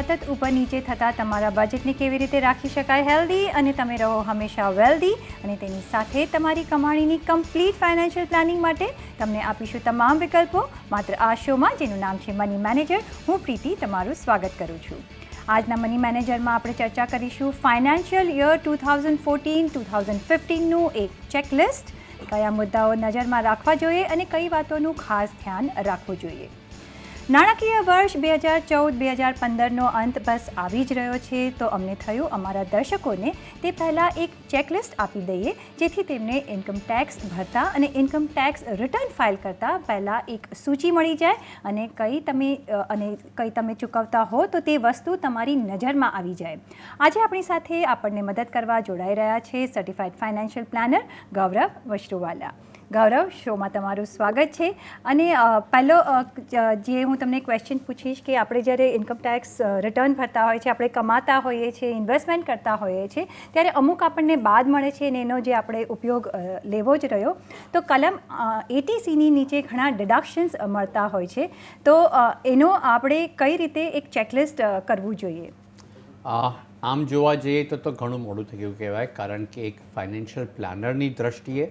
સતત ઉપર નીચે થતા તમારા બજેટને કેવી રીતે રાખી શકાય હેલ્ધી અને તમે રહો હંમેશા વેલ્ધી અને તેની સાથે તમારી કમાણીની કમ્પ્લીટ ફાઇનાન્શિયલ પ્લાનિંગ માટે તમને આપીશું તમામ વિકલ્પો માત્ર આ શોમાં, જેનું નામ છે મની મેનેજર. હું પ્રીતિ તમારું સ્વાગત કરું છું. આજના મની મેનેજરમાં આપણે ચર્ચા કરીશું ફાઇનાન્શિયલ યર 2014-2015નું એક ચેકલિસ્ટ. કયા મુદ્દાઓ નજરમાં રાખવા જોઈએ અને કઈ વાતોનું ખાસ ધ્યાન રાખવું જોઈએ. નાણાકીય વર્ષ 2014-2015નો અંત બસ આવી જ રહ્યો છે, તો અમને થયું અમારા દર્શકોને તે પહેલાં એક ચેકલિસ્ટ આપી દઈએ, જેથી તેમને ઇન્કમ ટેક્સ ભરતા અને ઇન્કમ ટેક્સ રિટર્ન ફાઇલ કરતાં પહેલાં એક સૂચિ મળી જાય અને કઈ તમે ચૂકવતા હો તો તે વસ્તુ તમારી નજરમાં આવી જાય. આજે આપણી સાથે આપણને મદદ કરવા જોડાઈ રહ્યા છે સર્ટિફાઈડ ફાઇનાન્શિયલ પ્લાનર ગૌરવ વસ્ત્રુવાલા. ગૌરવ, શોમાં તમારું સ્વાગત છે. અને પહેલો જે હું તમને ક્વેશ્ચન પૂછીશ કે આપણે જ્યારે ઇન્કમ ટેક્સ રિટર્ન ભરતા હોય છે, આપણે કમાતા હોઈએ છીએ, ઇન્વેસ્ટમેન્ટ કરતા હોઈએ છીએ, ત્યારે અમુક આપણને બાદ મળે છે અને એનો જે આપણે ઉપયોગ લેવો જ રહ્યો, તો કલમ 80Cની નીચે ઘણા ડિડક્શન્સ મળતા હોય છે, તો એનો આપણે કઈ રીતે એક ચેકલિસ્ટ કરવું જોઈએ? આમ જોવા જઈએ તો ઘણું મોડું થઈ ગયું કહેવાય, કારણ કે એક ફાઇનાન્શિયલ પ્લાનરની દ્રષ્ટિએ,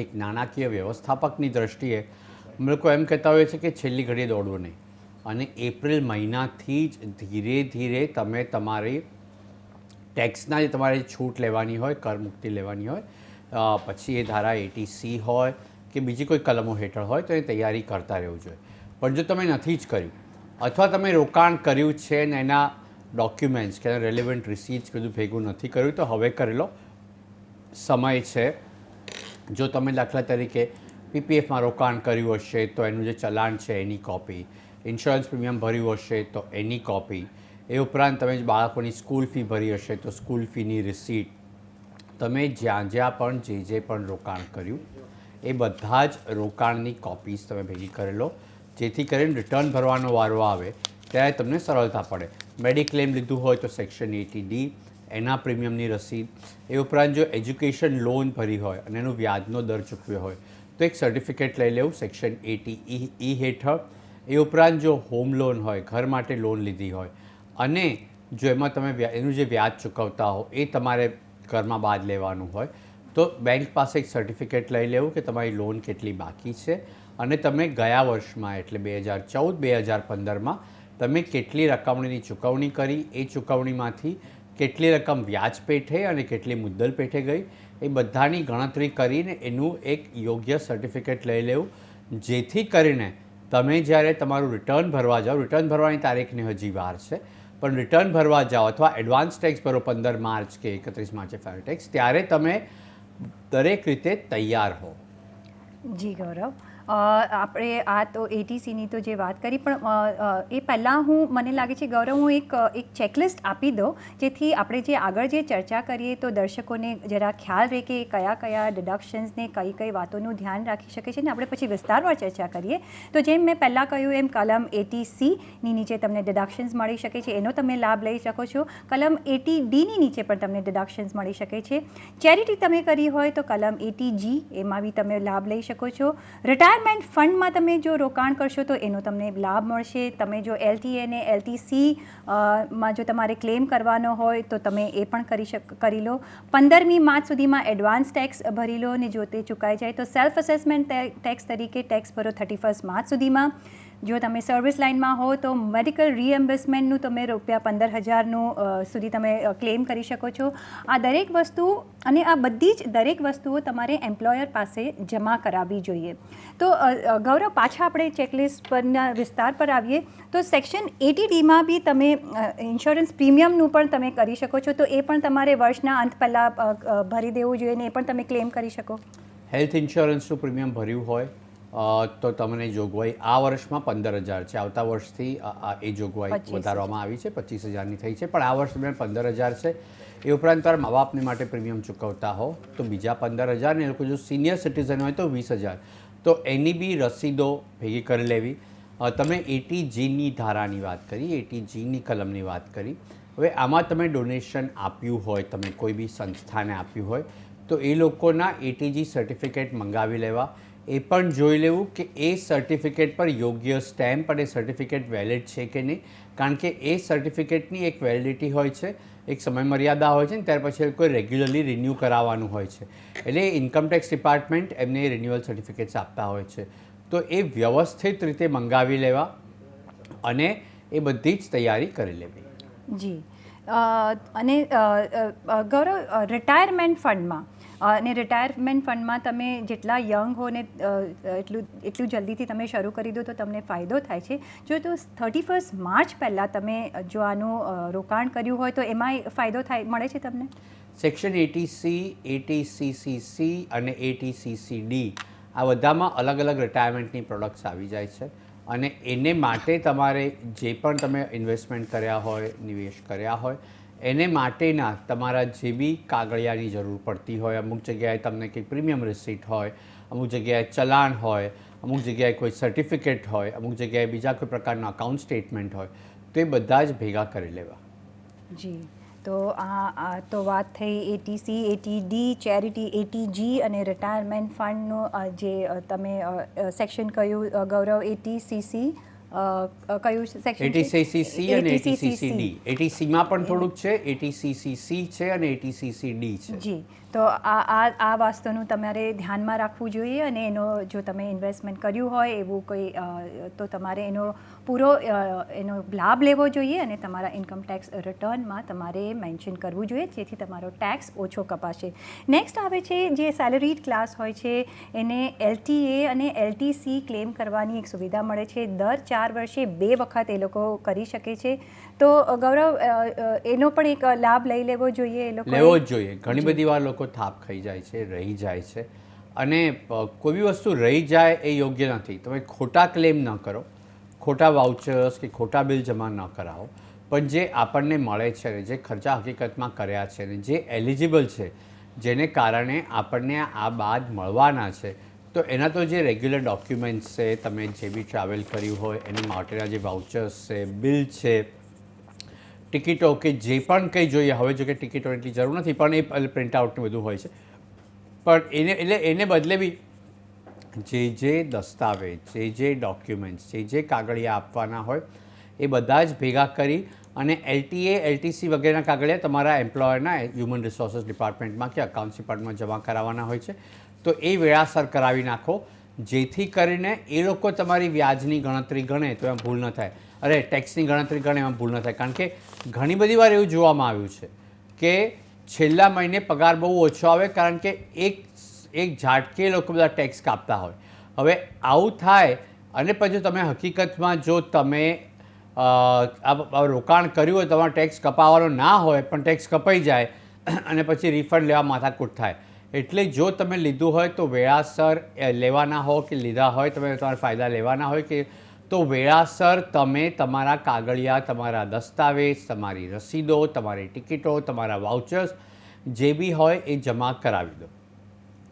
એક નાણાકીય વ્યવસ્થાપકની દ્રષ્ટિએ અમે લોકો એમ કહેતા હોઈએ છીએ કે છેલ્લી ઘડીએ દોડવું નહીં, અને એપ્રિલ મહિનાથી જ ધીરે ધીરે તમે તમારી ટેક્સના જે તમારે છૂટ લેવાની હોય, કર મુક્તિ લેવાની હોય, પછી એ ધારા 80C હોય કે બીજી કોઈ કલમો હેઠળ હોય, તો એ તૈયારી કરતા રહેવું જોઈએ. પણ જો તમે નથી જ કર્યું અથવા તમે રોકાણ કર્યું છે ને એના ડોક્યુમેન્ટ્સ કે રેલિવન્ટ રિસીટ્સ બધું ભેગું નથી કર્યું, તો હવે કરેલો સમય છે. જો તમે દાખલા તરીકે PPFમાં રોકાણ કર્યું હશે તો એનું જે ચલાણ છે એની કોપી, ઇન્સ્યોરન્સ પ્રીમિયમ ભર્યું હશે તો એની કોપી, એ ઉપરાંત તમે બાળકોની સ્કૂલ ફી ભરી હશે તો સ્કૂલ ફીની રિસીટ, તમે જ્યાં પણ જે પણ રોકાણ કર્યું એ બધા જ રોકાણની કોપીઝ તમે ભેગી કરેલો, જેથી કરીને રિટર્ન ભરવાનો વારો આવે ત્યારે તમને સરળતા પડે. મેડિક્લેમ લીધું હોય તો સેક્શન 80D, એના પ્રીમિયમની રસીદ, એ ઉપરાંત જો એજ્યુકેશન લોન ભરી હોય અને એનું વ્યાજનો દર ચૂકવ્યો હોય તો એક સર્ટિફિકેટ લઈ લેવું સેક્શન 80E હેઠળ. એ ઉપરાંત જો હોમ લોન હોય, ઘર માટે લોન લીધી હોય અને જો એમાં તમે એનું જે વ્યાજ ચૂકવતા હો એ તમારે ઘરમાં બાદ લેવાનું હોય, તો બેંક પાસે એક સર્ટિફિકેટ લઈ લેવું કે તમારી લોન કેટલી બાકી છે અને તમે ગયા વર્ષમાં એટલે 2014-2015માં તમે કેટલી રકમની ચૂકવણી કરી, એ ચૂકવણીમાંથી કેટલી રકમ વ્યાજ પેઠે અને કેટલી મુદ્દલ પેઠે ગઈ, એ બધાની ગણતરી કરીને એનું એક યોગ્ય સર્ટિફિકેટ લઈ લેવું, જેથી કરીને તમે જ્યારે તમારું રિટર્ન ભરવા જાઓ, રિટર્ન ભરવાની તારીખને હજી વાર છે, પણ રિટર્ન ભરવા જાઓ અથવા એડવાન્સ ટેક્સ ભરો 15 માર્ચ કે 31 માર્ચે ફાઇનલ ટેક્સ, ત્યારે તમે દરેક રીતે તૈયાર હો. જી ગૌરવ, આપણે આ તો 80Cની તો જે વાત કરી, પણ એ પહેલાં મને લાગે છે ગૌરવ, હું એક ચેકલિસ્ટ આપી દઉં, જેથી આપણે જે આગળ જે ચર્ચા કરીએ તો દર્શકોને જરા ખ્યાલ રહે કે કયા ડિડક્શન્સને કઈ વાતોનું ધ્યાન રાખી શકે છે ને આપણે પછી વિસ્તારવાર ચર્ચા કરીએ. તો જેમ મેં પહેલાં કહ્યું એમ કલમ 80Cની નીચે તમને ડિડક્શન્સ મળી શકે છે, એનો તમે લાભ લઈ શકો છો. કલમ 80Dની નીચે પણ તમને ડિડક્શન્સ મળી શકે છે. ચેરિટી તમે કરી હોય તો કલમ 80G, એમાં બી તમે લાભ લઈ શકો છો. રિટાયરમેન્ટ ફંડમાં તમે જો રોકાણ કરશો તો એનો તમને લાભ મળશે. તમે જો LTA અને LTC જો તમારે ક્લેમ કરવાનો હોય તો તમે એ પણ કરી લો. 15મી માર્ચ સુધીમાં એડવાન્સ ટેક્સ ભરી લો અને જો તે ચૂકાઈ જાય તો સેલ્ફ અસેસમેન્ટ ટેક્સ તરીકે ટેક્સ ભરો 31 માર્ચ સુધીમાં. જો તમે સર્વિસ લાઇનમાં હો તો મેડિકલ રીએમ્બર્સમેન્ટનું તમે ₹15,000નું સુધી તમે ક્લેમ કરી શકો છો. આ દરેક વસ્તુ અને આ બધી જ દરેક વસ્તુઓ તમારે એમ્પ્લોયર પાસે જમા કરાવવી જોઈએ. તો ગૌરવ, પાછા આપણે ચેકલિસ્ટ પરના વિસ્તાર પર આવીએ તો સેક્શન 80Dમાં બી તમે ઇન્સ્યોરન્સ પ્રીમિયમનું પણ તમે કરી શકો છો, તો એ પણ તમારે વર્ષના અંત પહેલાં ભરી દેવું જોઈએ ને એ પણ તમે ક્લેમ કરી શકો. હેલ્થ ઇન્સ્યોરન્સનું પ્રીમિયમ ભર્યું હોય તો તમને જોગવાઈ આ વર્ષમાં 15,000 છે, આવતા વર્ષથી એ જોગવાઈ વધારવામાં આવી છે, 25,000ની થઈ છે, પણ આ વર્ષ દરમિયાન 15,000 છે. એ ઉપરાંત તમારા મા બાપને માટે પ્રીમિયમ ચૂકવતા હો તો બીજા 15,000, ને એ લોકો જો સિનિયર સિટીઝન હોય તો 20,000, તો એની બી રસીદો ભેગી કરી લેવી. તમે 80Gની ધારાની વાત કરી, 80Gની કલમની વાત કરી. હવે આમાં તમે ડોનેશન આપ્યું હોય, તમે કોઈ બી સંસ્થાને આપ્યું હોય તો એ લોકોના 80G સર્ટિફિકેટ મંગાવી લેવા. એ પણ જોઈ લેવું કે એ સર્ટિફિકેટ પર યોગ્ય સ્ટેમ્પ અને સર્ટિફિકેટ વેલિડ છે કે નહીં, કારણ કે એ સર્ટિફિકેટની એક વેલિડિટી હોય છે, એક સમયમર્યાદા હોય છે ને ત્યાર પછી કોઈ રેગ્યુલરલી રિન્યૂ કરાવવાનું હોય છે. એટલે ઇન્કમટેક્સ ડિપાર્ટમેન્ટ એમને રિન્યુઅલ સર્ટિફિકેટ્સ આપતા હોય છે. તો એ વ્યવસ્થિત રીતે મંગાવી લેવા અને એ બધી જ તૈયારી કરી લેવી. જી અને ગૌરવ, રિટાયરમેન્ટ ફંડમાં અને રિટાયરમેન્ટ ફંડમાં તમે જેટલા યંગ હો ને એટલું જલ્દીથી તમે શરૂ કરી દો તો તમને ફાયદો થાય છે. જો તો 31 માર્ચ પહેલાં તમે જો આનું રોકાણ કર્યું હોય તો એમાં ફાયદો મળે છે તમને? સેક્શન 80C, 80CCC અને 80CCD આ બધામાં અલગ અલગ રિટાયરમેન્ટની પ્રોડક્ટ્સ આવી જાય છે અને એને માટે તમારે જે પણ તમે ઇન્વેસ્ટમેન્ટ કર્યા હોય, નિવેશ કર્યા હોય, એને માટેના તમારા જે બી કાગળિયાની જરૂર પડતી હોય, અમુક જગ્યાએ તમને કંઈક પ્રીમિયમ રિસીટ હોય, અમુક જગ્યાએ ચલાણ હોય, અમુક જગ્યાએ કોઈ સર્ટિફિકેટ હોય, અમુક જગ્યાએ બીજા કોઈ પ્રકારનું અકાઉન્ટ સ્ટેટમેન્ટ હોય, તો એ બધા જ ભેગા કરી લેવા. જી, તો આ તો વાત થઈ ATC, ATD, ચેરિટી, ATG અને રિટાયરમેન્ટ ફંડનું જે તમે સેક્શન કહ્યું ગૌરવ, ATCC કયું સેક્શન? ATCCC અને ATCCD. ATCમાં પણ થોડુંક છે, ATCCC છે અને ATCCD છે. જી, તો આ વાસ્તુનું તમારે ધ્યાનમાં રાખવું જોઈએ અને એનો જો તમે ઇન્વેસ્ટમેન્ટ કર્યું હોય એવું કોઈ તો તમારે એનો પૂરો એનો લાભ લેવો જોઈએ અને તમારા ઇન્કમ ટેક્સ રિટર્નમાં તમારે મેન્શન કરવું જોઈએ જેથી તમારો ટેક્સ ઓછો કપાશે. નેક્સ્ટ આવે છે જે સેલરીડ ક્લાસ હોય છે એને LTA અને LTC ક્લેમ કરવાની એક સુવિધા મળે છે. દર 4 વર્ષે 2 વખત એ લોકો કરી શકે છે. તો ગૌરવ, એનો પણ એક લાભ લઈ લેવો જોઈએ એ લોકો? લેવો જ જોઈએ. ઘણી બધી વાર લોકો થાપ ખાઈ જાય છે, રહી જાય છે અને કોઈ બી વસ્તુ રહી જાય એ યોગ્ય નથી. તમે ખોટા ક્લેમ ન કરો, ખોટા વાઉચર્સ કે ખોટા બિલ જમા ન કરાવો, પણ જે આપણને મળે છે ને જે ખર્ચા હકીકતમાં કર્યા છે ને જે એલિજિબલ છે, જેને કારણે આપણને આ બાદ મળવાના છે, તો એના તો જે રેગ્યુલર ડોક્યુમેન્ટ્સ છે, તમે જે બી ટ્રાવેલ કર્યું હોય એની માટેના જે વાઉચર્સ છે, બિલ છે, ટિકિટો કે જે પણ કંઈ જોઈએ, હવે જો કે ટિકિટો એટલી જરૂર નથી પણ એ પ્રિન્ટઆઉટને બધું હોય છે, પણ એને બદલે બી જે દસ્તાવેજ, જે ડોક્યુમેન્ટ્સ, જે કાગળિયા આપવાના હોય એ બધા જ ભેગા કરી અને LTA, LTC વગેરેના કાગળિયા તમારા એમ્પ્લોયરના હ્યુમન રિસોર્સિસ ડિપાર્ટમેન્ટમાં કે અકાઉન્ટ્સ ડિપાર્ટમેન્ટમાં જમા કરાવવાના હોય છે. તો એ વેળાસર કરાવી નાખો જેથી કરીને એ લોકો તમારી વ્યાજની ગણતરી ગણે તો એમાં ભૂલ ન થાય, અરે ટેક્સની ગણતરી ગણે એમાં ભૂલ ન થાય. કારણ કે ઘણી બધી વાર એવું જોવામાં આવ્યું છે કે છેલ્લા મહિને પગાર બહુ ઓછો આવે કારણ કે એક ઝાટકે લોકો બધા ટેક્સ કાપતા હોય. હવે આવું થાય અને પછી તમે હકીકતમાં જો તમે રોકાણ કર્યું હોય, તમારો ટેક્સ કપાવવાનો ના હોય પણ ટેક્સ કપાઈ જાય અને પછી રિફંડ લેવા માથાકૂટ થાય. એટલે જો તમે લીધું હોય તો વેળાસર લેવાના હો કે લીધા હોય તમે તમારા ફાયદા લેવાના હોય કે તો વેળાસર તમે તમારા કાગળિયા, તમારા દસ્તાવેજ, તમારી રસીદો, તમારી ટિકિટો, તમારા વાઉચર્સ જે બી હોય એ જમા કરાવી દો.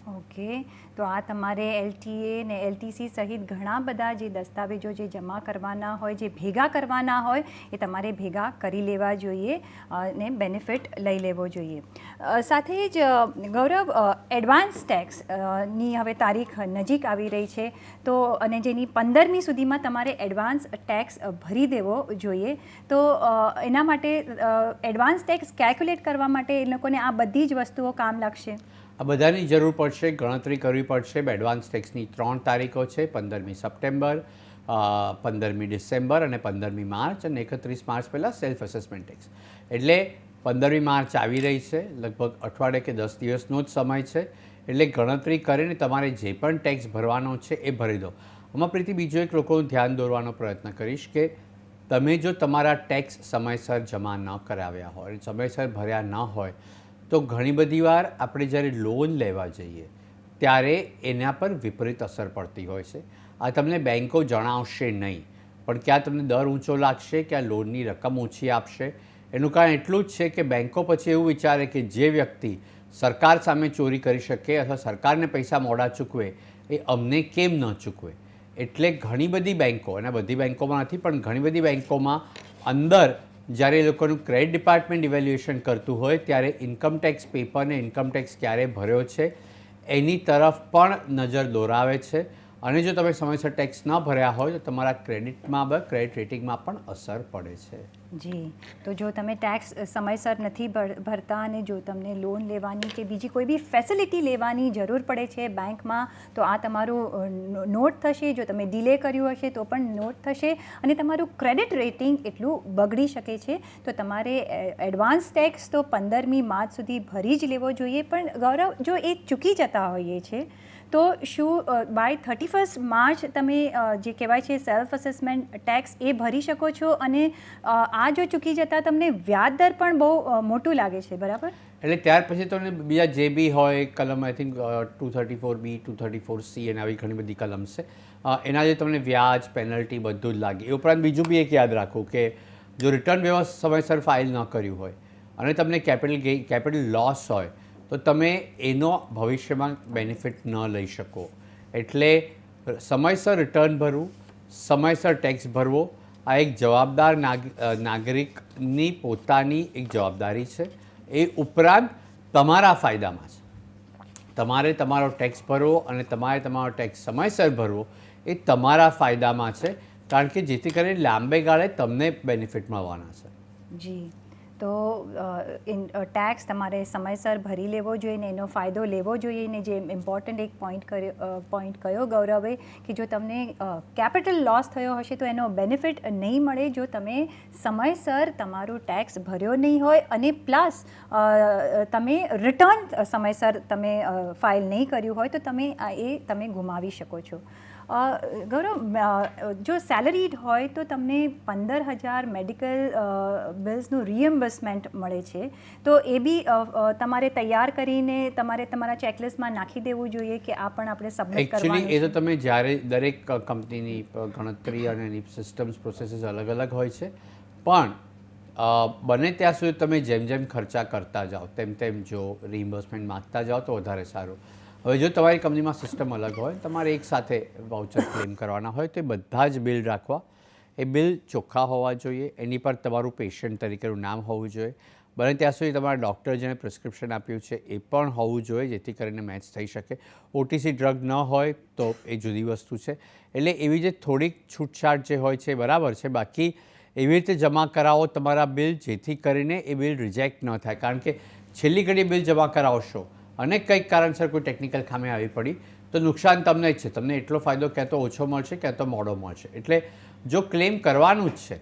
ઓકે, તો આ તમારે LTA ને LTC સહિત ઘણા બધા જે દસ્તાવેજો જે જમા કરવાના હોય, જે ભેગા કરવાના હોય એ તમારે ભેગા કરી લેવા જોઈએ અને બેનિફિટ લઈ લેવો જોઈએ. સાથે જ ગૌરવ, એડવાન્સ ટેક્સ ની હવે તારીખ નજીક આવી રહી છે તો અને જેની 15મી સુધીમાં તમારે એડવાન્સ ટેક્સ ભરી દેવો જોઈએ. તો એના માટે એડવાન્સ ટેક્સ કેલ્ક્યુલેટ કરવા માટે એ લોકોને આ બધી જ વસ્તુઓ કામ લાગશે? આ બધાની જરૂર પડશે, ગણતરી કરવી પડશે. એડવાન્સ ટેક્સની 3 તારીખો છે, 15મી સપ્ટેમ્બર, 15મી ડિસેમ્બર અને 15મી માર્ચ અને 31 માર્ચ પહેલાં સેલ્ફ અસેસમેન્ટ ટેક્સ. એટલે 15મી માર્ચ આવી રહી છે, લગભગ અઠવાડિયે કે 10 દિવસનો જ સમય છે. એટલે ગણતરી કરીને તમારે જે પણ ટેક્સ ભરવાનો છે એ ભરી દો. આમાં પ્રીતિ બીજો એક લોકોનું ધ્યાન દોરવાનો પ્રયત્ન કરીશ કે તમે જો તમારા ટેક્સ સમયસર જમા ન કરાવ્યા હોય, સમયસર ભર્યા ન હોય તો ઘણી બધી વાર આપણે જ્યારે લોન લેવા જઈએ ત્યારે એના પર વિપરીત અસર પડતી હોય છે. આ તમને બેન્કો જણાવશે નહીં પણ ક્યાં તમને દર ઊંચો લાગશે, ક્યાં લોનની રકમ ઓછી આપશે. એનું કારણ એટલું જ છે કે બેન્કો પછી એવું વિચારે કે જે વ્યક્તિ સરકાર સામે ચોરી કરી શકે અથવા સરકારને પૈસા મોડા ચૂકવે એ અમને કેમ ન ચૂકવે. એટલે ઘણી બધી બેન્કો, અને બધી બેન્કોમાં નથી પણ ઘણી બધી બેન્કોમાં અંદર જ્યારે એ લોકોનું ક્રેડિટ ડિપાર્ટમેન્ટ ઇવેલ્યુએશન કરતું હોય ત્યારે ઇન્કમટેક્સ પેપરને ઇન્કમટેક્સ ક્યારે ભર્યો છે એની તરફ પણ નજર દોરાવે છે અને જો તમે સમયસર ટેક્સ ન ભર્યા હોય તો તમારા ક્રેડિટ રેટિંગમાં પણ અસર પડે છે. જી, તો જો તમે ટેક્સ સમયસર નથી ભરતા અને જો તમને લોન લેવાની કે બીજી કોઈ બી ફેસિલિટી લેવાની જરૂર પડે છે બેંકમાં, તો આ તમારું નોટ થશે. જો તમે ડિલે કર્યું હશે તો પણ નોટ થશે અને તમારું ક્રેડિટ રેટિંગ એટલું બગડી શકે છે. તો તમારે એડવાન્સ ટેક્સ તો 15મી માર્ચ સુધી ભરી જ લેવો જોઈએ. પણ ગૌરવ, જો એ ચૂકી જતા હોઈએ છે તો શું બાય 31 માર્ચ તમે જે કહેવાય છે સેલ્ફ અસેસમેન્ટ ટેક્સ એ ભરી શકો છો? અને આ જો ચૂકી જતા તમને વ્યાજ દર પણ બહુ મોટું લાગે છે, બરાબર? એટલે ત્યાર પછી તમને બીજા જે બી હોય કલમ, આઈ થિંક 234B, 234C અને આવી ઘણી બધી કલમ છે, એના જે તમને વ્યાજ, પેનલ્ટી બધું જ લાગે. એ ઉપરાંત બીજું બી એક યાદ રાખવું કે જો રિટર્ન સમયસર ફાઇલ ન કર્યું હોય અને તમને કેપિટલ લોસ હોય તો તમે એનો ભવિષ્યમાં બેનિફિટ ન લઈ શકો. એટલે સમયસર રિટર્ન ભરવું, સમયસર ટેક્સ ભરવો, આ એક જવાબદાર નાગરિકની પોતાની એક જવાબદારી છે. એ ઉપરાંત તમારા ફાયદામાં છે. તમારે તમારો ટેક્સ ભરવો અને તમારે તમારો ટેક્સ સમયસર ભરવો એ તમારા ફાયદામાં છે, કારણ કે જેથી કરીને લાંબે ગાળે તમને બેનિફિટ મળવાના છે. જી, તો ટેક્સ તમારે સમયસર ભરી લેવો જોઈએ ને એનો ફાયદો લેવો જોઈએ. ને જે ઇમ્પોર્ટન્ટ એક પોઈન્ટ કયો ગૌરવે, કે જો તમને કેપિટલ લોસ થયો હશે તો એનો બેનિફિટ નહીં મળે જો તમે સમયસર તમારું ટેક્સ ભર્યો નહીં હોય અને પ્લસ તમે રિટર્ન સમયસર તમે ફાઇલ નહીં કર્યું હોય તો તમે ગુમાવી શકો છો. ગૌરવ, જો સેલરીડ હોય તો તમને 15,000 મેડિકલ બિલ્સનું રિએમ્બર્સમેન્ટ મળે છે. તો એ બી તમારે તૈયાર કરીને તમારે તમારા ચેકલિસ્ટમાં નાખી દેવું જોઈએ કે આ પણ આપણે સબમિટ કરવાનું છે. એકચ્યુઅલી એ તો તમે જ્યારે દરેક કંપનીની ગણતરી અને એની સિસ્ટમ્સ પ્રોસેસીસ અલગ અલગ હોય છે, પણ બને ત્યાં સુધી તમે જેમ જેમ ખર્ચા કરતા જાઓ તેમ જો રિએમ્બર્સમેન્ટ માગતા જાઓ તો વધારે સારું. હવે જો તમારી કંપનીમાં સિસ્ટમ અલગ હોય, તમારે એક સાથે વાઉચર ક્લેમ કરવાના હોય તો એ બધા જ બિલ રાખવા. એ બિલ ચોખ્ખા હોવા જોઈએ, એની પર તમારું પેશન્ટ તરીકેનું નામ હોવું જોઈએ, બને ત્યાં સુધી તમારા ડૉક્ટર જેને પ્રિસ્ક્રિપ્શન આપ્યું છે એ પણ હોવું જોઈએ, જેથી કરીને મેચ થઈ શકે. OTC ડ્રગ ન હોય તો એ જુદી વસ્તુ છે. એટલે એવી જે થોડીક છૂટછાટ જે હોય છે એ બરાબર છે. બાકી એવી રીતે જમા કરાવો તમારા બિલ, જેથી કરીને એ બિલ રિજેક્ટ ન થાય. કારણ કે છેલ્લી ઘડી બિલ જમા કરાવશો અને કંઈક કારણસર કોઈ ટેકનિકલ ખામી આવી પડી તો નુકસાન તમને જ છે. તમને એટલો ફાયદો ક્યાં તો ઓછો મળશે ક્યાં તો મોડો મળશે. એટલે જો ક્લેમ કરવાનું જ છે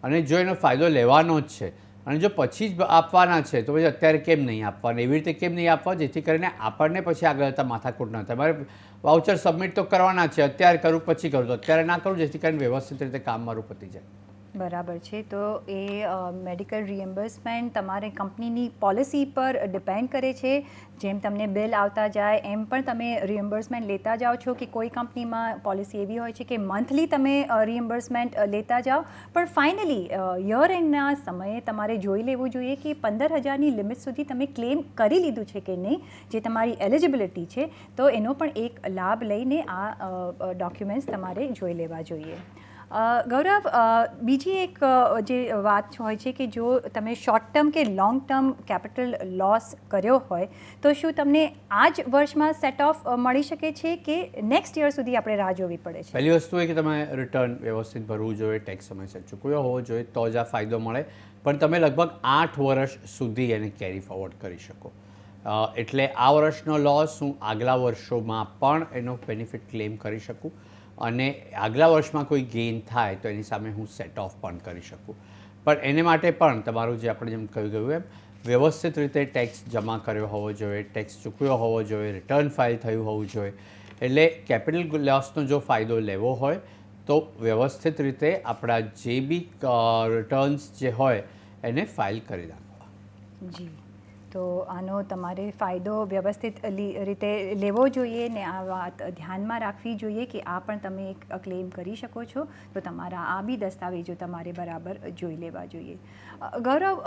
અને જો એનો ફાયદો લેવાનો જ છે અને જો પછી જ આપવાના છે તો પછી અત્યારે કેમ નહીં આપવાના, એવી રીતે કેમ નહીં આપવા જેથી કરીને આપણને પછી આગળ જતાં માથાકૂટ ન થાય. મારે વાઉચર સબમિટ તો કરવાના છે, અત્યારે કરું પછી કરું તો અત્યારે ના કરું, જેથી કરીને વ્યવસ્થિત રીતે કામ મારું પતી જાય. બરાબર છે. તો એ મેડિકલ રિએમ્બર્સમેન્ટ તમારી કંપનીની પોલિસી પર ડિપેન્ડ કરે છે. જેમ તમને બિલ આવતા જાય એમ પણ તમે રિએમ્બર્સમેન્ટ લેતા જાઓ છો, કે કોઈ કંપનીમાં પોલિસી એવી હોય છે કે મંથલી તમે રિએમ્બર્સમેન્ટ લેતા જાઓ. પણ ફાઇનલી યર એન્ડના સમયે તમારે જોઈ લેવું જોઈએ કે 15,000ની લિમિટ સુધી તમે ક્લેમ કરી લીધું છે કે નહીં, જે તમારી એલિજિબિલિટી છે. તો એનો પણ એક લાભ લઈને આ ડોક્યુમેન્ટ્સ તમારે જોઈ લેવા જોઈએ. ગૌરવ, બીજી એક જે વાત હોય છે કે જો તમે શોર્ટ ટર્મ કે લોંગ ટર્મ કેપિટલ લોસ કર્યો હોય તો શું તમને આ જ વર્ષમાં સેટ ઓફ મળી શકે છે કે નેક્સ્ટ યર સુધી આપણે રાહ જોવી પડે છે? પહેલી વસ્તુ એ કે તમે રિટર્ન વ્યવસ્થિત ભરવું જોઈએ, ટેક્સ સમયસર ચૂકવ્યો હોવો જોઈએ, તો જ આ ફાયદો મળે. પણ તમે લગભગ 8 વર્ષ સુધી એને કેરી ફોરવર્ડ કરી શકો. એટલે આ વર્ષનો લોસ હું આગલા વર્ષોમાં પણ એનો બેનિફિટ ક્લેમ કરી શકું અને આગલા વર્ષમાં કોઈ ગેઇન થાય તો એની સામે હું સેટ ઓફ પણ કરી શકું. પણ એને માટે પણ તમારું જે આપણે જેમ કહી ગયું એમ વ્યવસ્થિત રીતે ટેક્સ જમા કર્યો હોવો જોઈએ, ટેક્સ ચૂકવ્યો હોવો જોઈએ, રિટર્ન ફાઇલ થયું હોવું જોઈએ. એટલે કેપિટલ લોસનો જો ફાયદો લેવો હોય તો વ્યવસ્થિત રીતે આપણા જે બી રિટર્ન્સ જે હોય એને ફાઇલ કરી નાખવા. જી, તો આનો તમારે ફાયદો વ્યવસ્થિત રીતે લેવો જોઈએ ને આ વાત ધ્યાનમાં રાખવી જોઈએ કે આ પણ તમે એક ક્લેમ કરી શકો છો. તો તમારા આ બી દસ્તાવેજો તમારે બરાબર જોઈ લેવા જોઈએ. ગૌરવ,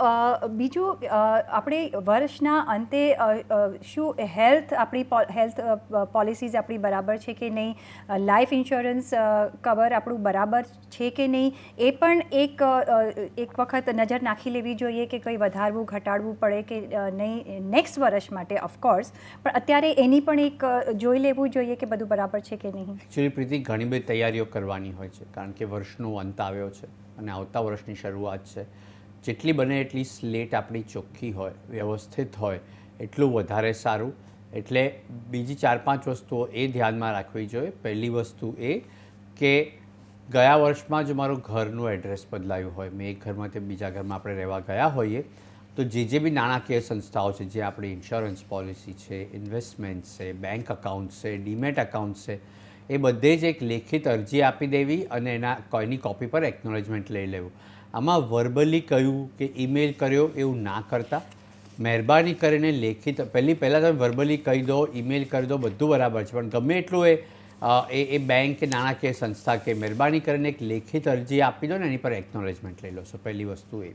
બીજું આપણે વર્ષના અંતે શું આપણી હેલ્થ પોલિસીઝ આપણી બરાબર છે કે નહીં, લાઈફ ઇન્સ્યોરન્સ કવર આપણું બરાબર છે કે નહીં, એ પણ એક વખત નજર નાખી લેવી જોઈએ કે કંઈ વધારવું ઘટાડવું પડે કે નહીં નેક્સ્ટ વર્ષ માટે ઓફકોર્સ, પણ અત્યારે એની પણ એક જોઈ લેવું જોઈએ કે બધું બરાબર છે કે નહીં. એકચ્યુઅલી પ્રીતિ ઘણી બધી તૈયારીઓ કરવાની હોય છે, કારણ કે વર્ષનો અંત આવ્યો છે અને આવતા વર્ષની શરૂઆત છે. જેટલી બને એટલી સ્લેટ આપણી ચોખ્ખી હોય, વ્યવસ્થિત હોય, એટલું વધારે સારું. એટલે બીજી 4-5 વસ્તુઓ એ ધ્યાનમાં રાખવી જોઈએ. પહેલી વસ્તુ એ કે ગયા વર્ષમાં જો મારું ઘરનું એડ્રેસ બદલાયું હોય, મેં એક ઘરમાંથી બીજા ઘરમાં આપણે રહેવા ગયા હોઈએ, તો જે બી નાણાકીય સંસ્થાઓ છે, જે આપણી ઇન્સ્યોરન્સ પોલિસી છે, ઇન્વેસ્ટમેન્ટ છે, બેંક અકાઉન્ટ છે, ડીમેટ અકાઉન્ટ છે, એ બધે જ એક લેખિત અરજી આપી દેવી અને એની કોપી પર એકનોલેજમેન્ટ લઈ લેવું. આમાં વર્બલી કહ્યું કે ઈમેલ કર્યો એવું ના કરતા. મહેરબાની કરીને લેખિત પહેલાં તમે વર્બલી કહી દો, ઈમેલ કરી દો, બધું બરાબર છે, પણ ગમે એટલું એ બેંક કે નાણાકીય સંસ્થા કે મહેરબાની કરીને એક લેખિત અરજી આપી દો ને એની પર એકનોલેજમેન્ટ લઈ લો. સો પહેલી વસ્તુ એ.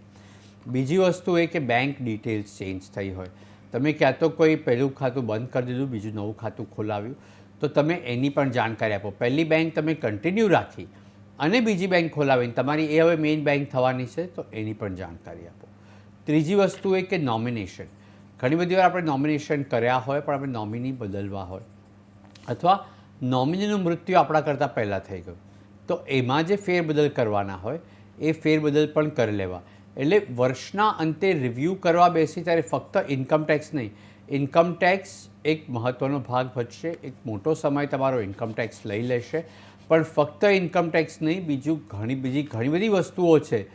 બીજી વસ્તુ એ કે બેંક ડિટેલ્સ ચેન્જ થઈ હોય. તમે ક્યાં તો કોઈ પહેલું ખાતું બંધ કરી દીધું, બીજું નવું ખાતું ખોલાવ્યું, તો તમે એની પણ જાણકારી આપો. પહેલી બેંક તમે કન્ટિન્યુ રાખી અને બીજી બેંક ખોલાવીને તમારી એ હવે મેઇન બેંક થવાની છે, તો એની પણ જાણકારી આપો. ત્રીજી વસ્તુ એ કે નોમિનેશન. ઘણી બધી વાર આપણે નોમિનેશન કર્યા હોય પણ આપણે નોમિની બદલવા હોય, અથવા નોમિનીનું મૃત્યુ આપણા કરતાં પહેલાં થઈ ગયું, તો એમાં જે ફેરબદલ કરવાના હોય એ ફેરબદલ પણ કરી લેવા. એટલે વર્ષના અંતે રિવ્યૂ કરવા બેસી ત્યારે ફક્ત ઇન્કમટેક્સ નહીં, ઇન્કમટેક્સ એક મહત્ત્વનો ભાગ ભજશે, એક મોટો સમય તમારો ઇન્કમટેક્સ લઈ લેશે, પણ ફક્ત ઇન્કમટેક્સ નહીં, ઘણી બધી વસ્તુઓ છે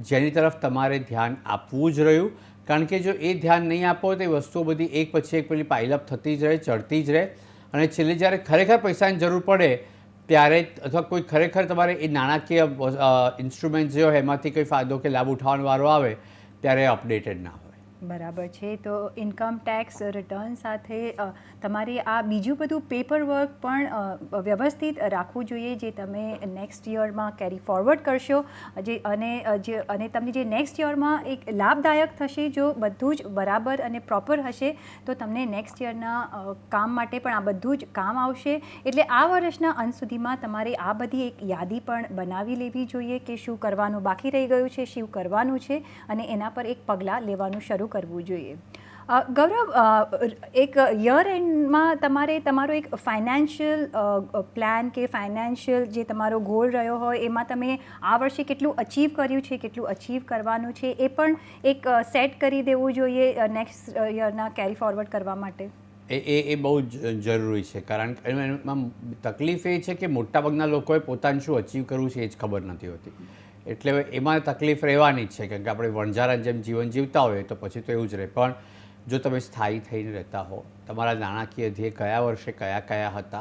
જેની તરફ તમારે ધ્યાન આપવું જ રહ્યું. કારણ કે જો એ ધ્યાન નહીં આપો તો એ વસ્તુઓ બધી એક પછી એક પેલી પાઇલઅપ થતી જ રહે, ચડતી જ રહે, અને છેલ્લે જ્યારે ખરેખર પૈસાની જરૂર પડે ત્યારે, અથવા કોઈ ખરેખર તમારે એ નાણાકીય ઇન્સ્ટ્રુમેન્ટ જે હોય એમાંથી કોઈ ફાયદો કે લાભ ઉઠાવવાનો વારો આવે ત્યારે અપડેટેડ ના હોય. બરાબર છે. તો ઇન્કમ ટેક્સ રિટર્ન સાથે તમારે આ બીજું બધું પેપર વર્ક પણ વ્યવસ્થિત રાખવું જોઈએ, જે તમે નેક્સ્ટ યરમાં કેરી ફોરવર્ડ કરશો, અને તમને જે નેક્સ્ટ યરમાં એક લાભદાયક થશે. જો બધું જ બરાબર અને પ્રોપર હશે તો તમને નેક્સ્ટ યરના કામ માટે પણ આ બધું જ કામ આવશે. એટલે આ વર્ષના અંત સુધીમાં તમારે આ બધી એક યાદી પણ બનાવી લેવી જોઈએ કે શું કરવાનું બાકી રહી ગયું છે, શું કરવાનું છે, અને એના પર એક પગલાં લેવાનું શરૂ કરવું જોઈએ. ગૌરવ, એક યર એન્ડમાં તમારો એક ફાઇનાન્શિયલ પ્લાન કે ફાઇનાન્શિયલ જે તમારો ગોલ રહ્યો હોય એમાં તમે આ વર્ષે કેટલું અચીવ કર્યું છે, કેટલું અચીવ કરવાનું છે, એ પણ એક સેટ કરી દેવું જોઈએ નેક્સ્ટ યરના કેરી ફોરવર્ડ કરવા માટે. એ બહુ જ જરૂરી છે, કારણ કે એમાં તકલીફ એ છે કે મોટાભાગના લોકોએ પોતાનું શું અચીવ કરવું છે એ જ ખબર નથી હોતી. એટલે એમાં તકલીફ રહેવાની જ છે, કારણ કે આપણે વણઝારા જેમ જીવન જીવતા હોઈએ તો પછી તો એવું જ રહે. પણ જો તમે સ્થાયી થઈને રહેતા હો, તમારા નાણાકીય ધ્યેય કયા વર્ષે કયા હતા,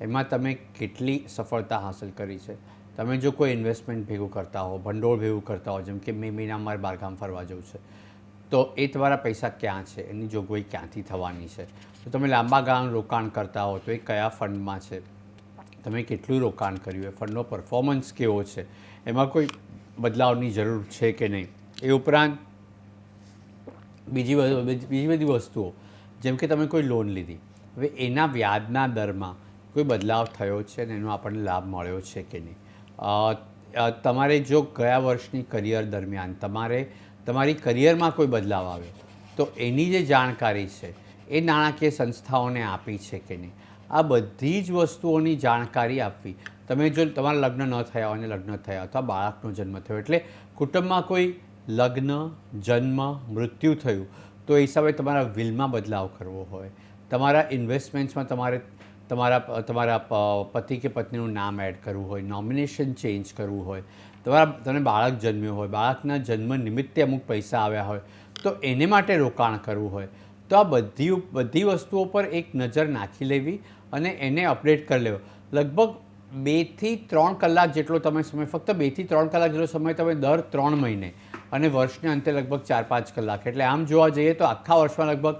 એમાં તમે કેટલી સફળતા હાંસલ કરી છે, તમે જો કોઈ ઇન્વેસ્ટમેન્ટ ભેગું કરતા હો, ભંડોળ ભેગું કરતા હો, જેમ કે મે મહિનામાં મારે બહારગામ ફરવા જવું છે, તો એ તમારા પૈસા ક્યાં છે, એની જોગવાઈ ક્યાંથી થવાની છે. તો તમે લાંબા ગાળાનું રોકાણ કરતા હો તો એ કયા ફંડમાં છે, તમે કેટલું રોકાણ કર્યું, એ ફંડનો પરફોર્મન્સ કેવો છે, એમાં કોઈ બદલાવની જરૂર છે કે નહીં. એ ઉપરાંત બીજી બધી વસ્તુઓ, જેમ કે તમે કોઈ લોન લીધી, હવે એના વ્યાજના દરમાં કોઈ બદલાવ થયો છે અને એનો આપણને લાભ મળ્યો છે કે નહીં. તમારે જો ગયા વર્ષની કરિયર દરમિયાન તમારી કરિયરમાં કોઈ બદલાવ આવ્યો તો એની જે જાણકારી છે એ નાણાકીય સંસ્થાઓને આપી છે કે નહીં. આ બધી જ વસ્તુઓની જાણકારી આપવી. તમે જો તમારા લગ્ન ન થયા હોય અને લગ્ન થયા અથવા બાળકનો જન્મ થયો, એટલે કુટુંબમાં કોઈ લગ્ન, જન્મ, મૃત્યુ થયું, તો એ હિસાબે તમારા વિલમાં બદલાવ કરવો હોય, તમારા ઇન્વેસ્ટમેન્ટ્સમાં તમારા પતિ કે પત્નીનું નામ એડ કરવું હોય, નોમિનેશન ચેન્જ કરવું હોય, તમને બાળક જન્મ્યું હોય, બાળકના જન્મ નિમિત્તે અમુક પૈસા આવ્યા હોય તો એને માટે રોકાણ કરવું હોય, તો આ બધી વસ્તુઓ પર એક નજર નાખી લેવી અને એને અપડેટ કરી લેવો. લગભગ 2 થી 3 કલાક જેટલો તમે સમય, ફક્ત 2 થી 3 કલાક જેટલો સમય તમે દર 3 મહિને, અને વર્ષને અંતે લગભગ 4-5 કલાક, એટલે આમ જોવા જઈએ તો આખા વર્ષમાં લગભગ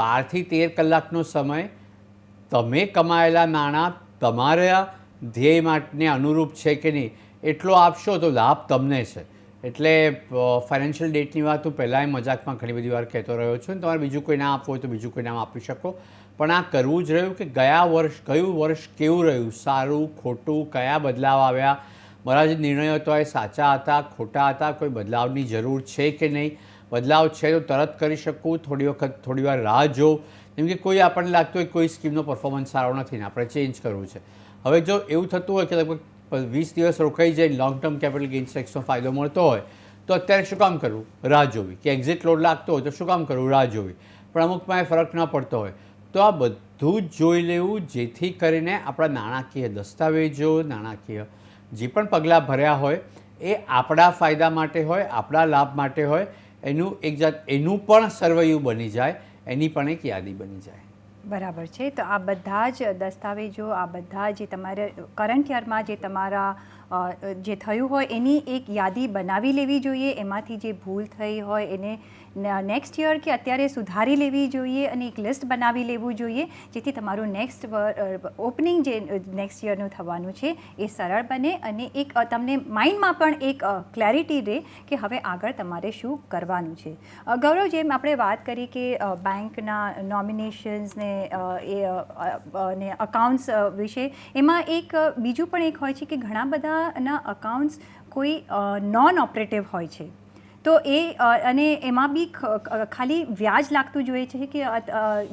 12 થી 13 કલાકનો સમય તમે કમાયેલા નાણાં તમારા ધ્યેય માટે અનુરૂપ છે કે નહીં એટલો આપશો તો લાભ તમને છે. એટલે ફાઇનાન્શિયલ ડેટની વાત હું પહેલાંય મજાકમાં ઘણી બધી વાર કહેતો રહ્યો છું, તમારે બીજું કોઈ નામ આપવું હોય તો બીજું કોઈ નામ આપી શકો, પણ આ કરવું જ રહ્યું કે કયું વર્ષ કેવું રહ્યું, સારું ખોટું, કયા બદલાવ આવ્યા, મારા જે નિર્ણયો હતા એ સાચા હતા, ખોટા હતા, કોઈ બદલાવની જરૂર છે કે નહીં, બદલાવ છે તો તરત કરી શકું, થોડી વાર રાહ જોઉં, જેમ કે કોઈ આપણને લાગતું હોય કોઈ સ્કીમનો પરફોર્મન્સ સારો નથી ને આપણે ચેન્જ કરવું છે. હવે જો એવું થતું હોય કે લગભગ 20 દિવસ રોકાઈ જાય, લોંગ ટર્મ કેપિટલ ગેઇન્સ ટેક્સનો ફાયદો મળતો હોય તો અત્યારે શું કામ કરવું, રાહ જોવી, કે એક્ઝિટ લોડ લાગતો હોય તો શું કામ કરવું, રાહ જોવી. પણ અમુકમાં એ ફરક ન પડતો હોય તો આ બધું જ જોઈ લેવું, જેથી કરીને આપણા નાણાકીય દસ્તાવેજો, નાણાકીય જે પણ પગલાં ભર્યા હોય એ આપણા ફાયદા માટે હોય, આપણા લાભ માટે હોય, એનું પણ સરવૈયું બની જાય, એની પણ એક યાદી બની જાય. બરાબર છે. તો આ બધા જ દસ્તાવેજો, આ બધા જે તમારે કરંટ યરમાં જે તમારા જે થયું હોય એની એક યાદી બનાવી લેવી જોઈએ. એમાંથી જે ભૂલ થઈ હોય એને નેક્સ્ટ યર કે અત્યારે સુધારી લેવી જોઈએ અને એક લિસ્ટ બનાવી લેવું જોઈએ, જેથી તમારું ઓપનિંગ જે નેક્સ્ટ યરનું થવાનું છે એ સરળ બને અને એક તમને માઇન્ડમાં પણ એક ક્લેરિટી રહે કે હવે આગળ તમારે શું કરવાનું છે. ગૌરવ, જેમ આપણે વાત કરી કે બેંકના નોમિનેશન્સને અને અકાઉન્ટ્સ વિશે, એમાં એક બીજું પણ એક હોય છે કે ઘણા બધાના અકાઉન્ટ્સ કોઈ નોન ઓપરેટિવ હોય છે, તો એ અને એમાં બી ખાલી વ્યાજ લાગતું જોઈએ છે કે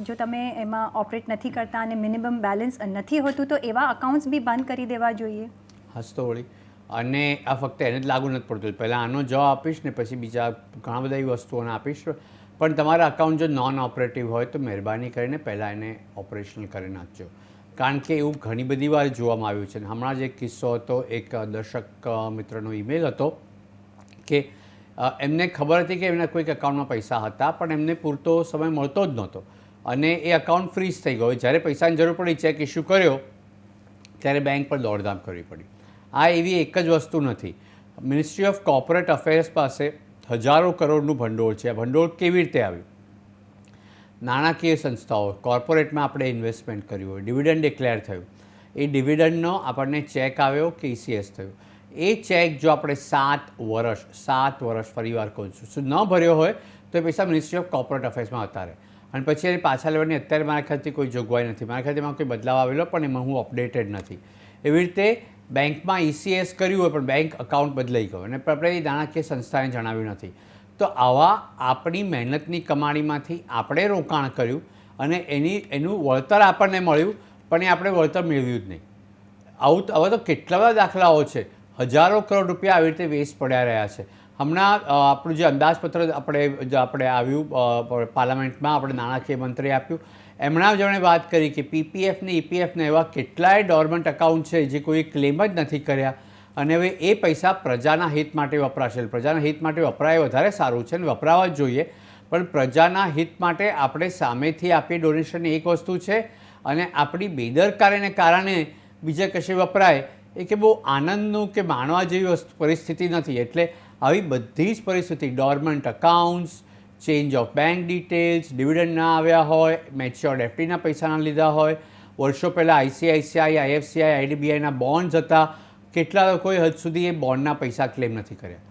જો તમે એમાં ઓપરેટ નથી કરતા અને મિનિમમ બેલેન્સ નથી હોતું તો એવા અકાઉન્ટ્સ બી બંધ કરી દેવા જોઈએ. હસતો વળી, અને આ ફક્ત એને જ લાગુ નથી પડતું. પહેલાં આનો જવાબ આપીશ ને પછી બીજા ઘણા બધા એવી વસ્તુઓને આપીશ. પણ તમારા અકાઉન્ટ જો નોન ઓપરેટિવ હોય તો મહેરબાની કરીને પહેલાં એને ઓપરેશનલ કરી નાખજો, કારણ કે એવું ઘણી બધી વાર જોવામાં આવ્યું છે. હમણાં જ એક કિસ્સો હતો, એક દર્શક મિત્રનો ઈમેલ હતો કે એમને ખબર હતી કે એમના કોઈક એકાઉન્ટમાં પૈસા હતા પણ એમને પૂરતો સમય મળતો જ નહોતો અને એ અકાઉન્ટ ફ્રીઝ થઈ ગયો. જ્યારે પૈસાની જરૂર પડી, ચેક ઇસ્યુ કર્યો ત્યારે બેંક પર દોડધામ કરવી પડી. આ એવી એક જ વસ્તુ નથી. મિનિસ્ટ્રી ઓફ કોર્પોરેટ અફેર્સ પાસે હજારો કરોડનું ભંડોળ છે. આ ભંડોળ કેવી રીતે આવ્યું? નાણાકીય સંસ્થાઓ, કોર્પોરેટમાં આપણે ઇન્વેસ્ટમેન્ટ કર્યું હોય, ડિવિડન્ડ ડિક્લેર થયું, એ ડિવિડન્ડનો આપણને ચેક આવ્યો કે ECS થયું. એ ચેક જો આપણે 7 વર્ષ ફરીવાર કહું છું ન ભર્યો હોય તો એ પૈસા મિનિસ્ટ્રી ઓફ કોર્પોરેટ અફેર્સમાં હતા રહે અને પછી એને પાછા લેવાની અત્યારે મારા ખ્યાલથી કોઈ જોગવાઈ નથી. મારા ખ્યાલથી એમાં કોઈ બદલાવ આવેલો પણ એમાં હું અપડેટેડ નથી. એવી રીતે બેંકમાં ECS કર્યું હોય પણ બેંક અકાઉન્ટ બદલાઈ ગયો અને આપણે એ નાણાકીય સંસ્થાને જણાવ્યું નથી. તો આવા આપણી મહેનતની કમાણીમાંથી આપણે રોકાણ કર્યું અને એનું વળતર આપણને મળ્યું પણ એ આપણે વળતર મેળવ્યું જ નહીં. હવે તો કેટલા બધા દાખલાઓ છે. હજારો કરોડ રૂપિયા આવી રીતે વેસ્ટ પડ્યા રહ્યા છે. હમણાં આપણું જે અંદાજપત્ર આપણે આવ્યું પાર્લામેન્ટમાં, આપણે નાણાકીય મંત્રીએ આપ્યું, જેમણે વાત કરી કે PPF ને EPF ને એવા કેટલાય ડોરમન્ટ અકાઉન્ટ છે જે કોઈ ક્લેમ જ નથી કર્યા અને હવે એ પૈસા પ્રજાના હિત માટે વપરાશે. પ્રજાના હિત માટે વપરાય વધારે સારું છે અને વપરાવા જ જોઈએ, પણ પ્રજાના હિત માટે આપણે સામેથી આપીએ ડોનેશન એક વસ્તુ છે અને આપણી બેદરકારીને કારણે બીજે કશે વપરાય એ કે બહુ આનંદનું કે માણવા જેવી પરિસ્થિતિ નથી. એટલે આવી બધી જ પરિસ્થિતિ, dormant accounts, change of bank details, dividend ના આવ્યા હોય, મેચ્યોર્ડ FDના પૈસા ના લીધા હોય, વર્ષો પહેલાં ICICI, IFCI, IDBIના બોન્ડ્સ હતા, કેટલા લોકોએ હદ સુધી એ બોન્ડના પૈસા ક્લેમ નથી કર્યા.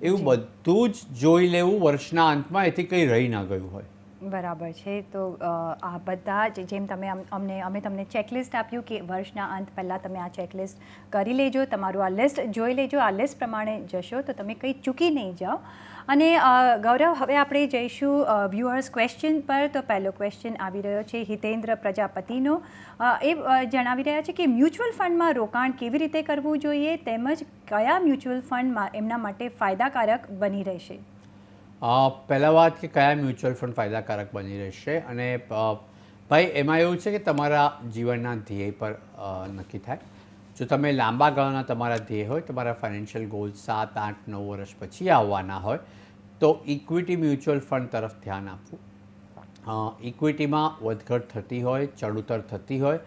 એવું બધું જ જોઈ લેવું વર્ષના અંતમાં, એથી કંઈ રહી ના ગયું હોય. બરાબર છે. તો આ બધા જ જેમ અમે તમને ચેકલિસ્ટ આપ્યું કે વર્ષના અંત પહેલાં તમે આ ચેકલિસ્ટ કરી લેજો, તમારું આ લિસ્ટ જોઈ લેજો, આ લિસ્ટ પ્રમાણે જશો તો તમે કંઈ ચૂકી નહીં જાઓ. અને ગૌરવ, હવે આપણે જઈશું વ્યુઅર્સ ક્વેશ્ચન પર. તો પહેલો ક્વેશ્ચન આવી રહ્યો છે હિતેન્દ્ર પ્રજાપતિનો. એ જણાવી રહ્યા છે કે મ્યુચ્યુઅલ ફંડમાં રોકાણ કેવી રીતે કરવું જોઈએ તેમજ કયા મ્યુચ્યુઅલ ફંડમાં એમના માટે ફાયદાકારક બની રહેશે? પહેલાં વાત કે કયા મ્યુચ્યુઅલ ફંડ ફાયદાકારક બની રહેશે, અને ભાઈ એમાં એવું છે કે તમારા જીવનના ધ્યેય પર નક્કી થાય. જો તમે લાંબા ગાળાના તમારા ધ્યેય હોય, તમારા ફાઇનાન્શિયલ ગોલ્સ 7, 8, 9 વર્ષ પછી આવવાના હોય તો ઇક્વિટી મ્યુચ્યુઅલ ફંડ તરફ ધ્યાન આપવું. ઇક્વિટીમાં વધઘટ થતી હોય, ચઢઉતર થતી હોય,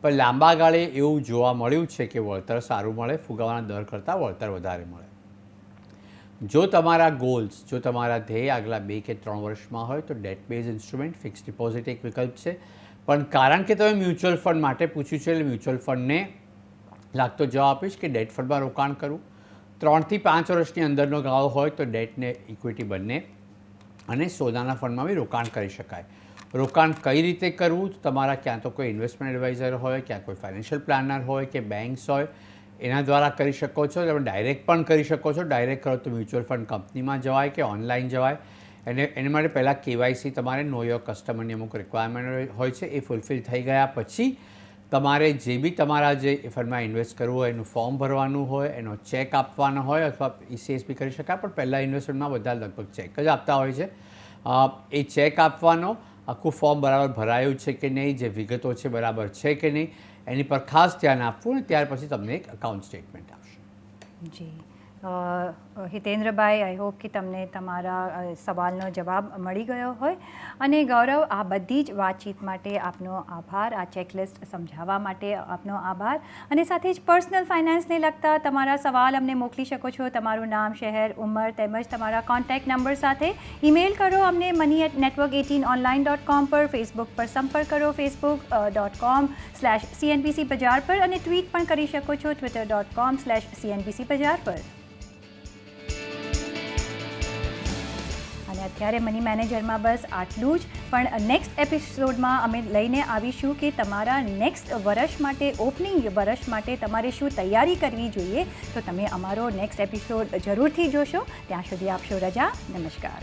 પણ લાંબા ગાળે એવું જોવા મળ્યું છે કે વળતર સારું મળે, ફુગાવાના દર કરતાં વળતર વધારે મળે. જો તમારા ગોલ્સ, જો તમારા ધ્યેય આગલા 2 કે 3 વર્ષમાં હોય તો date base instrument, fix deposit એક વિકલ્પ છે. પણ કારણ કે તમે મ્યુચ્યુઅલ ફંડ માટે પૂછ્યું છે એટલે મ્યુચ્યુઅલ ફંડને લાગતો જવાબ આપીશ કે ડેટ ફંડમાં રોકાણ કરવું. 3 થી 5 વર્ષની અંદરનો ગાળો હોય તો ડેટને ઇક્વિટી બંને અને સોનાના ફંડમાં બી રોકાણ કરી શકાય. રોકાણ કઈ રીતે કરવું? તમારા ક્યાં તો કોઈ ઇન્વેસ્ટમેન્ટ એડવાઇઝર હોય, ક્યાં કોઈ ફાઇનાન્શિયલ પ્લાનર હોય કે બેંક્સ હોય, એના દ્વારા કરી શકો છો. તમે ડાયરેક્ટ પણ કરી શકો છો. ડાયરેક્ટ કરો તો મ્યુચ્યુઅલ ફંડ કંપનીમાં જવાય કે ઓનલાઈન જવાય. એને માટે પહેલાં KYC તમારે નો યોર કસ્ટમરની અમુક રિક્વાયરમેન્ટ હોય છે, એ ફૂલફિલ થઈ ગયા પછી તમારે જે બી તમારા જે ફંડમાં ઇન્વેસ્ટ કરવું હોય એનું ફોર્મ ભરવાનું હોય, એનો ચેક આપવાનો હોય અથવા ECS બી કરી શકાય, પણ પહેલાં ઇન્વેસ્ટમેન્ટમાં બધા લગભગ ચેક જ આપતા હોય છે. એ ચેક આપવાનો, આખું ફોર્મ બરાબર ભરાયું છે કે નહીં, જે વિગતો છે બરાબર છે કે નહીં, એની પર ખાસ ધ્યાન આપવું અને ત્યાર પછી તમને એક અકાઉન્ટ સ્ટેટમેન્ટ આપશે. જી હિતેન્દ્રભાઈ, આઈ હોપ કે તમને તમારા સવાલનો જવાબ મળી ગયો હોય. અને ગૌરવ, આ બધી જ વાતચીત માટે આપનો આભાર, આ ચેકલિસ્ટ સમજાવવા માટે આપનો આભાર. અને સાથે જ પર્સનલ ફાઇનાન્સને લગતા તમારા સવાલ અમને મોકલી શકો છો. તમારું નામ, શહેર, ઉંમર તેમજ તમારા કોન્ટેક્ટ નંબર સાથે ઈમેલ કરો અમને money@network18online.com પર. ફેસબુક પર સંપર્ક કરો facebook.com/CNBC બજાર પર, અને ટ્વીટ પણ કરી શકો છો twitter.com/CNBC બજાર પર. અને અત્યારે મની મેનેજરમાં બસ આટલું જ. પણ નેક્સ્ટ એપિસોડમાં અમે લઈને આવીશું કે તમારા નેક્સ્ટ વર્ષ માટે, ઓપનિંગ વર્ષ માટે તમારે શું તૈયારી કરવી જોઈએ. તો તમે અમારો નેક્સ્ટ એપિસોડ જરૂરથી જોશો. ત્યાં સુધી આપશો રજા. નમસ્કાર.